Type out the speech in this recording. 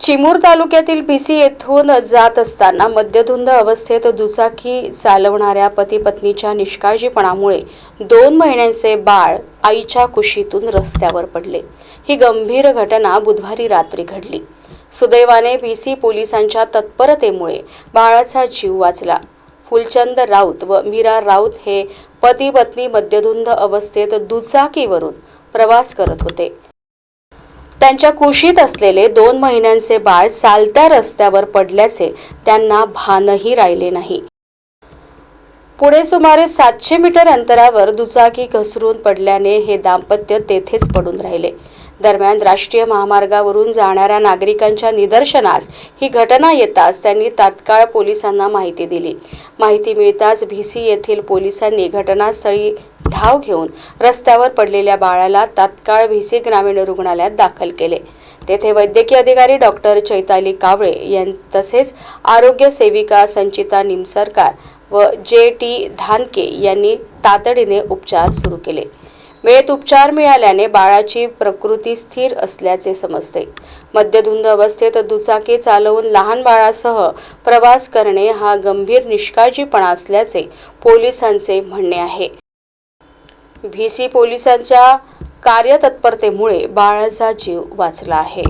चिमूर तालुक्यातील भिसी येथून जात असताना मद्यधुंद अवस्थेत दुचाकी चालवणाऱ्या पती पत्नीच्या निष्काळजीपणामुळे 2 महिन्यांचे बाळ आईच्या कुशीतून रस्त्यावर पडले। ही गंभीर घटना बुधवारी रात्री घडली। सुदैवाने भिसी पोलिसांच्या तत्परतेमुळे बाळाचा जीव वाचला। फुलचंद राऊत व मीरा राऊत हे पती पत्नी मद्यधुंद अवस्थेत दुचाकीवरून प्रवास करत होते। त्यांच्या कुशीत असलेले 2 महिन्यांचे बाळ चालत्या रस्त्यावर पडल्याचे त्यांना भानही राहिले नाही। पुढे सुमारे 700 मीटर अंतरावर दुचाकी घसरून पडल्याने हे दाम्पत्य तेथेच पडून राहिले। दरम्यान राष्ट्रीय महामार्गावरून जाणाऱ्या नागरिकांच्या निदर्शनास ही घटना येताच त्यांनी तात्काळ पोलिसांना माहिती दिली। माहिती मिळताच भिसी येथील पोलिसांनी घटनास्थळी धाव घेऊन रस्त्यावर पडलेल्या बाळाला तात्काळ भिसी ग्रामीण रुग्णालयात दाखल केले। तेथे वैद्यकीय अधिकारी डॉक्टर चैताली कावळे तसेच आरोग्य सेविका संचिता निमसरकार व जे.टी. धानके यांनी तातडीने उपचार सुरू केले। वेळेत उपचार मिळाल्याने बाळाची प्रकृती स्थिर असल्याचे समजते। मद्यधुंद अवस्थेत दुचाकी चालवून लहान बाळासह प्रवास करणे हा गंभीर निष्काळजीपणा असल्याचे पोलिसांचे म्हणणे आहे। भिसी पोलिसांच्या कार्यतत्परतेमुळे बाळाचा जीव वाचला आहे।